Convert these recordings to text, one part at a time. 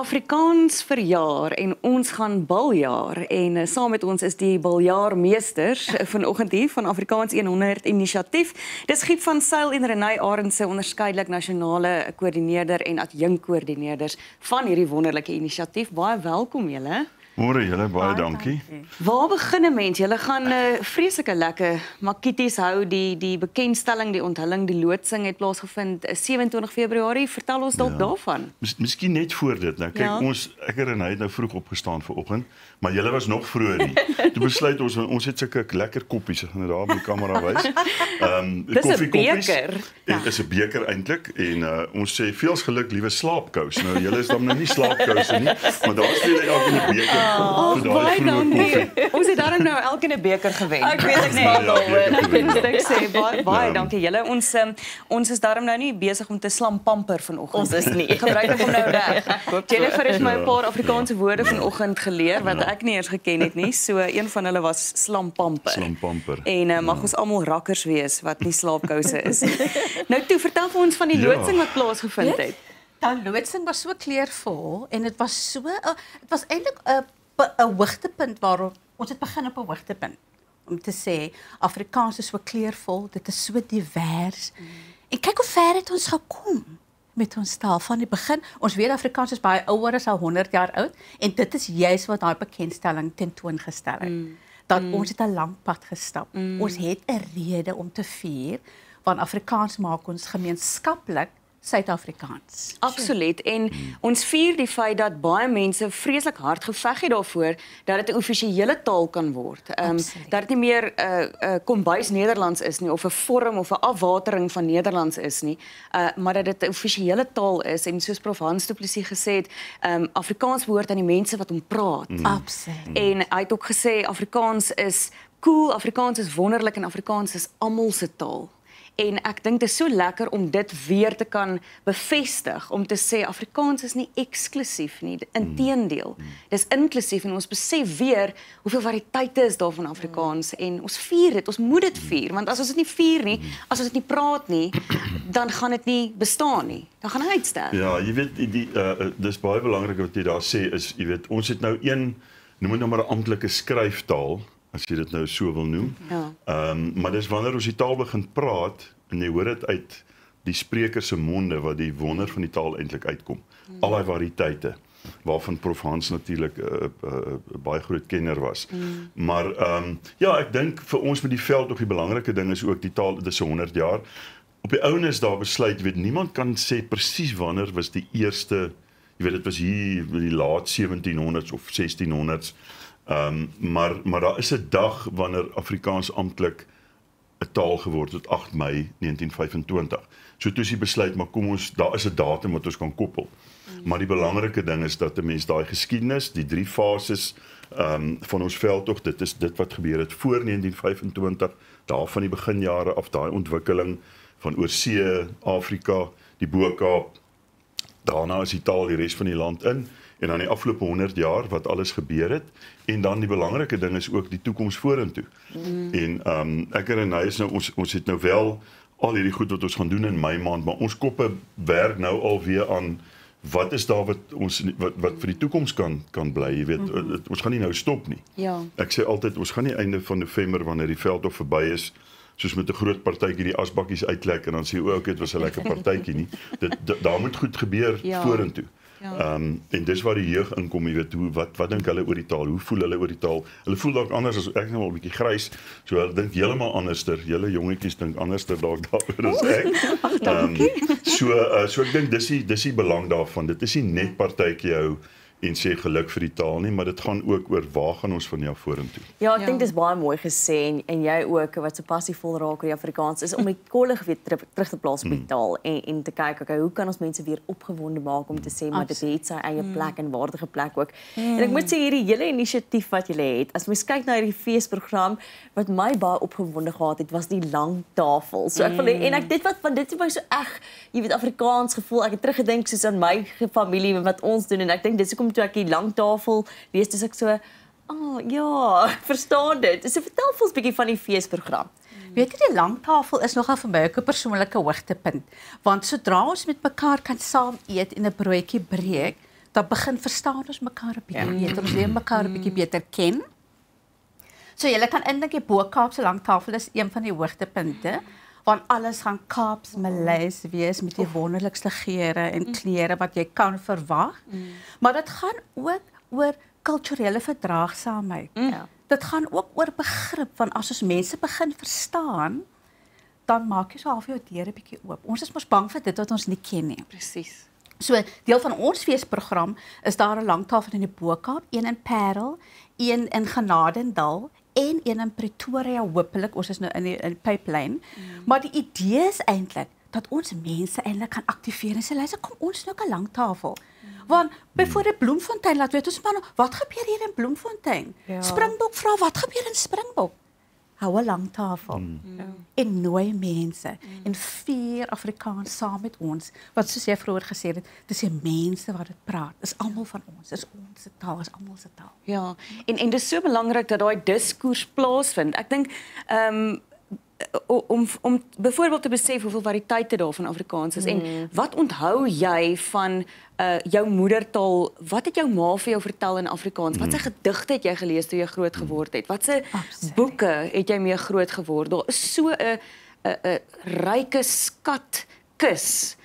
Afrikaans verjaar en ons gaan baljaar en saam met ons is die baljaarmeesters vanoggend hier van Afrikaans 100 Inisiatief. Dis Giep van Sail en Renay Arendse, onderskeidelik nasionale koördineerder en adjunkkoördineerders van hierdie wonderlike inisiatief. Baie welkom julle. Môre julle, baie dankie. Waar begin 'n mens? Julle gaan vreeslike lekker makities hou, die bekendstelling, die onthulling, die loodsing het plaasgevind 27 Februarie. Vertel ons dalk daarvan. Miskien net voor dit. Nou kyk, ek en hy het nou vroeg opgestaan vanoggend, maar julle was nog vroeër nie. Toe besluit ons het sulke lekker koppies, ek gaan dit daar op die kamera wys. Dis 'n beker. Dit is 'n beker eintlik en ons sê veels geluk liewe slaapkous. Nou julle is dan nou nie slaapkouse nie, maar daar is julle elke in 'n beker. Baie dankie. Ons het daarom nou elke in 'n beker gewen. Ek weet ek smaak daaroor. Ek sê baie dankie julle. Ons is daarom nou nie besig om te slampamper vanoggend. Ons is nie. Ek gebruik hom nou reg. Jennifer het my 'n paar Afrikaanse woorde vanoggend geleer wat ek nie eers geken het nie. So een van hulle was slampamper. Slampamper. En mag ons almal rakkers wees wat nie slaapkouse is nie. Nou toe, vertel vir ons van die loodsing wat plaasgevind het. Die loodsing was so kleurvol en dit was so dit was eintlik 'n hoogtepunt waarop ons het begin op 'n hoogtepunt om te sê Afrikaans is so kleurvol, dit is so divers. En kyk hoe ver het ons gekom met ons taal van die begin. Ons weet Afrikaans is baie ouer as al 100 jaar oud en dit is juist wat daai bekendstelling tentoongestel het. Dat ons het 'n lang pad gestap. Ons het 'n rede om te vier want Afrikaans maak ons gemeenskaplik Suid-Afrikaans. Absoluut. En ons vier die feit dat baie mense vreeslik hard geveg het daarvoor dat dit 'n offisiële taal kan word. Dat dit nie meer kombuis Nederlands is nie of 'n vorm of 'n afwatering van Nederlands is nie, maar dat dit 'n offisiële taal is en soos Prof Hans Du Plessis gesê het, Afrikaans behoort aan die mense wat hom praat. Absoluut. En hy het ook gesê Afrikaans is cool, Afrikaans is wonderlik en Afrikaans is almal se taal. En ek dink dit is so lekker om dit weer te kan bevestig, om te sê Afrikaans is nie eksklusief nie, inteendeel. Dis inklusief en ons besef weer hoeveel variëteite is daar van Afrikaans en ons vier dit, ons moet dit vier, want as ons dit nie vier nie, as ons dit nie praat nie, dan gaan dit nie bestaan nie. Dan gaan hy uitsterf. Ja, jy weet dis baie belangrik wat jy daar sê is, jy weet, ons het nou noem dit nou maar 'n amptelike skryftaal, as jy dit nou so wil noem. Maar dis wanneer ons die taal begin praat en jy hoor dit uit die spreker se monde wat die wonder van die taal eintlik uitkom. Al daai variëteite waarvan Prof Hans natuurlik 'n baie groot kenner was. Maar ja, ek dink vir ons met die veld ook die belangrike ding is ook die taal, dit is 100 jaar. Op die ouene is daar besluit, jy weet, niemand kan sê presies wanneer was die eerste, jy weet, dit was hier in die laat 1700s of 1600s. Maar daar is 'n dag wanneer Afrikaans amptelik 'n taal geword het, 8 Mei 1925. So toe is die besluit, maar kom ons, daar is 'n datum wat ons kan koppel. Maar die belangrike ding is dat 'n mens daai geskiedenis, die 3 fases van ons veldtog, dit is dit wat gebeur het voor 1925, daar van die beginjare af, daai ontwikkeling van oorsee, Afrika, die Bo-Kaap, daarna is die taal die res van die land in. En dan die afgelope 100 jaar wat alles gebeur het en dan die belangrike ding is ook die toekoms vorentoe. En ek en hy is nou ons het nou wel al hierdie goed wat ons gaan doen in Mei maand, maar ons koppe werk nou alweer aan wat is daar wat vir die toekoms kan bly, jy weet, ons gaan nie nou stop nie. Ja. Ek sê altyd ons gaan nie einde van November wanneer die veldtog verby is soos met 'n groot partytjie die asbakkies uitlek en dan sê o, dit was 'n lekker partytjie nie. Daar moet goed gebeur vorentoe. En dis waar die jeug inkom, jy weet, wat dink hulle oor die taal, hoe voel hulle oor die taal, hulle voel dalk anders as ek, nou al 'n bietjie grys, so hulle dink heeltemal anderster, julle jongetjies dink anderster dalk daaroor as ek. So ek dink dis die belang daarvan, dit is nie net partytjie hou en sê geluk vir die taal nie, maar dit gaan ook oor waar gaan ons van jou vorentoe. Ja, ek dink dis baie mooi gesê en jy ook wat so passievol raak oor die Afrikaans is om die kollig weer terug te plaas op die taal en te kyk, okay, hoe kan ons mense weer opgewonde maak om te sê maar dit het sy eie plek en waardige plek ook. En ek moet sê hierdie hele inisiatief wat julle het, as mens kyk na hierdie feesprogram wat my baie opgewonde gehad het, was die lang tafel. So ek wil en ek dit het my so jy weet Afrikaans gevoel. Ek het teruggedink soos aan my familie wat ons doen en ek dink dis hoekom toe ek die lang tafel lees, dis ek so, ja, verstaan dit. So vertel vir ons 'n bietjie van die feesprogram. Weet jy, die langtafel is nogal vir my ook 'n persoonlike hoogtepunt, want sodra ons met mekaar kan saam eet en 'n broodjie breek, dan begin verstaan ons mekaar 'n bietjie beter, ons leer mekaar 'n bietjie beter ken. So julle kan indink die Bo-Kaapse langtafel is een van die hoogtepunte, want alles gaan Kaaps Maleis wees met die wonderlikste geure en kleure wat jy kan verwag. Maar dit gaan ook oor kulturele verdraagsaamheid. Dit gaan ook oor begrip, want as ons mense begin verstaan, dan maak jy so half jou deure bietjie oop. Ons is mos bang vir dit wat ons nie ken nie. Presies. So deel van ons feesprogram is daar 'n langtafel in die Bo-Kaap, een in Parel, een in Genadendal en een in Pretoria hopelik. Ons is nou in die pipeline. Maar die idee is eintlik dat ons mense eintlik kan aktiveer en sê, luister, kom ons nou 'n langtafel. Want byvoorbeeld Bloemfontein, laat weet ons maar wat gebeur hier in Bloemfontein? Springbok vra wat gebeur in Springbok? Hou 'n langtafel en nooi mense en vier Afrikaans saam met ons. Wat soos jy vroeër gesê het, dis die mense wat dit praat. Dis almal van ons, dis ons taal, is almal se taal. Ja, en dis so belangrik dat daai diskurs plaasvind. Ek dink om byvoorbeeld te besef hoeveel variëteite daar van Afrikaans is en wat onthou jy van jou moedertaal? Wat het jou ma vir jou vertel in Afrikaans? Wat se gedigte het jy gelees toe jy groot geword het? Wat se boeke het jy mee groot geword? Daar is so 'n ryke skatkis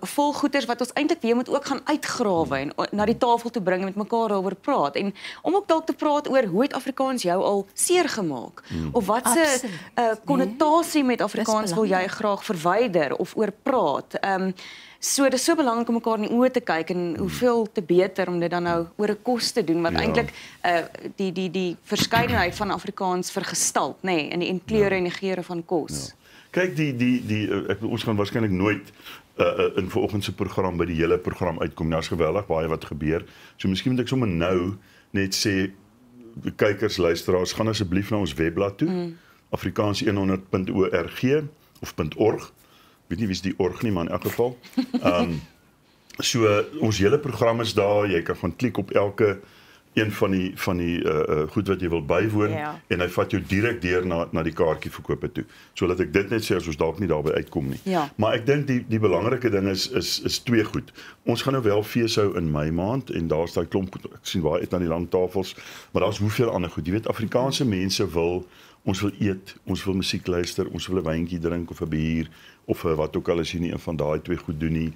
vol goeders wat ons eintlik weer moet ook gaan uitgrawe en na die tafel toe bring en met mekaar daaroor praat. En om ook dalk te praat oor hoe het Afrikaans jou al seer gemaak? Of wat se konnotasie met Afrikaans wil jy graag verwyder of oor praat? So dis so belangrik om mekaar in die oë te kyk en hoeveel te beter om dit dan nou oor 'n kos te doen wat eintlik die verskeidenheid van Afrikaans vergestalt, nê, in die kleure en die geure van kos. Kyk, ons gaan waarskynlik nooit in vanoggend se program by die hele program uitkom. Daar's geweldig baie wat gebeur. So miskien moet ek sommer nou net sê, kykers, luisteraars, gaan asseblief na ons webblad toe, afrikaans100.org of .org. Weet nie wie is die org nie, maar in elk geval. So ons hele program is daar. Jy kan gaan klik op elke een van die goed wat jy wil bywoon en hy vat jou direk deur na die kaartjieverkope toe. So laat ek dit net sê as ons dalk nie daarby uitkom nie. Maar ek dink die belangrike ding is twee goed. Ons gaan nou wel fees hou in Mei maand en daar's daai klomp, ek sien baie uit aan die lang tafels, maar daar's hoeveel ander goed. Jy weet, Afrikaanse mense ons wil eet, ons wil musiek luister, ons wil 'n wyntjie drink of 'n bier of wat ook al as jy nie een van daai twee goed doen nie.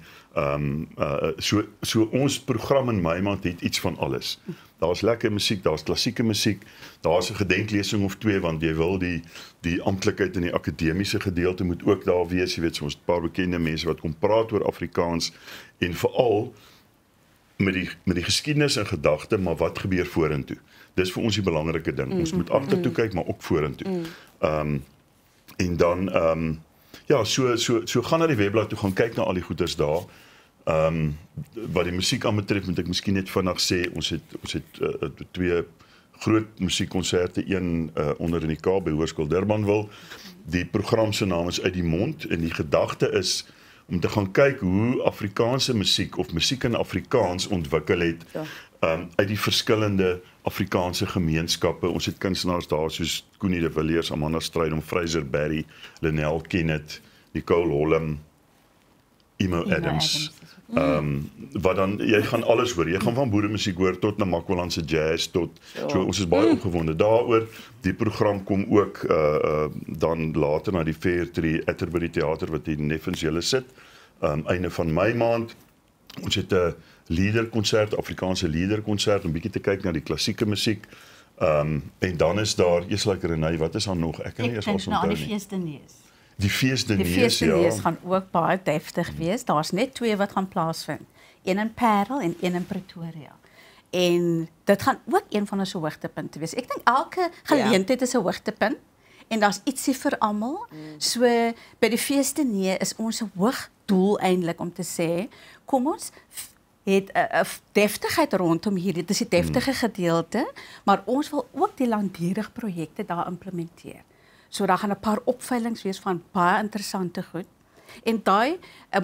So ons program in Mei maand het iets van alles. Daar's lekker musiek, daar's klassieke musiek, daar's 'n gedenklesing of twee want jy wil die amptelikheid en die akademiese gedeelte moet ook daar wees. Jy weet, soms 'n paar bekende mense wat kom praat oor Afrikaans en veral met die geskiedenis in gedagte, maar wat gebeur vorentoe? Dis vir ons die belangrike ding. Ons moet agtertoe kyk, maar ook vorentoe. En dan so gaan na die webblad toe, gaan kyk na al die goeders daar. Wat die musiek aanbetref, moet ek miskien net vinnig sê, ons het twee groot musiekkonserte, een onder in die Kaap by Hoërskool Durbanville. Die program se naam is Uit die Mond en die gedagte is om te gaan kyk hoe Afrikaanse musiek of musiek in Afrikaans ontwikkel het uit die verskillende Afrikaanse gemeenskappe. Ons het kunstenaars daar soos Connie de Villiers, Amanda Strydom, Fraser Berry, Lynel Kenneth, Nicole Holm, Emo Adams. Wat dan, jy gaan alles hoor. Jy gaan van boeremusiek hoor tot na Makwalandse jazz tot so ons is baie opgewonde daaroor. Die program kom ook dan later na die Fair Tree Atterbury Theater wat hier neffens julle sit. Einde van Mei maand. Ons het 'n liederkonsert, Afrikaanse liederkonsert om bietjie te kyk na die klassieke musiek. En dan is daar, eers like Renée, wat is daar nog? Ek kan nie eers ons onthou nie. Die feesdinees. Die feesdinees, die feesdinees gaan ook baie deftig wees. Daar's net twee wat gaan plaasvind. Een in Parel en een in Pretoria. En dit gaan ook een van ons hoogtepunte wees. Ek dink elke geleentheid is 'n hoogtepunt en daar's ietsie vir almal. So by die feesdinee is ons hoogdoel eintlik om te sê, kom ons het 'n deftigheid rondom hierdie, dis die deftige gedeelte, maar ons wil ook die langdurige projekte daar implementeer. So daar gaan 'n paar opveilings wees van baie interessante goed. En daai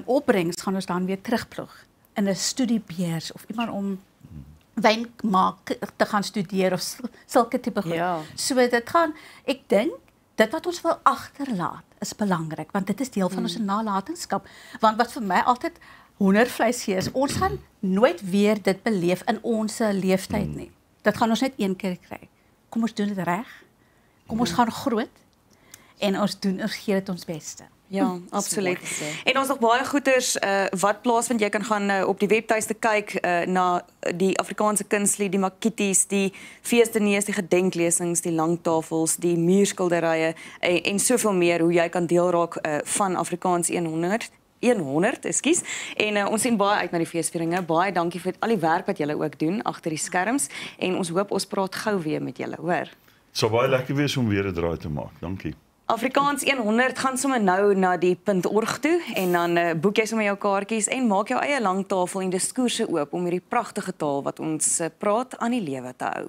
opbrengs gaan ons dan weer terugploeg in 'n studiebeurs of iemand om wyn maak te gaan studeer of sulke tipe goed. So dit gaan, ek dink dit wat ons wil agterlaat is belangrik want dit is deel van ons nalatenskap. Want wat vir my altyd hondervleis gee is, ons gaan nooit weer dit beleef in ons leeftyd nie. Dit gaan ons net een keer kry. Kom ons doen dit reg. Kom ons gaan groot en ons gee dit ons beste. Ja, absoluut. En ons nog baie goeders wat plaasvind. Jy kan gaan op die webtuiste kyk na die Afrikaanse kunstlied, die makities, die feesdinees, die gedenklesings, die langtafels, die muurskilderye en soveel meer hoe jy kan deel raak van Afrikaans 100, ekskuus. En ons sien baie uit na die feesvieringe. Baie dankie vir al die werk wat julle ook doen agter die skerms en ons hoop ons praat gou weer met julle, hoor. Sou baie lekker wees om weer 'n draai te maak. Dankie. Afrikaans 100 gaan sommer nou na die .org toe en dan boek jy sommer jou kaartjies en maak jou eie langtafel en diskoerse oop om hierdie pragtige taal wat ons praat aan die lewe te hou.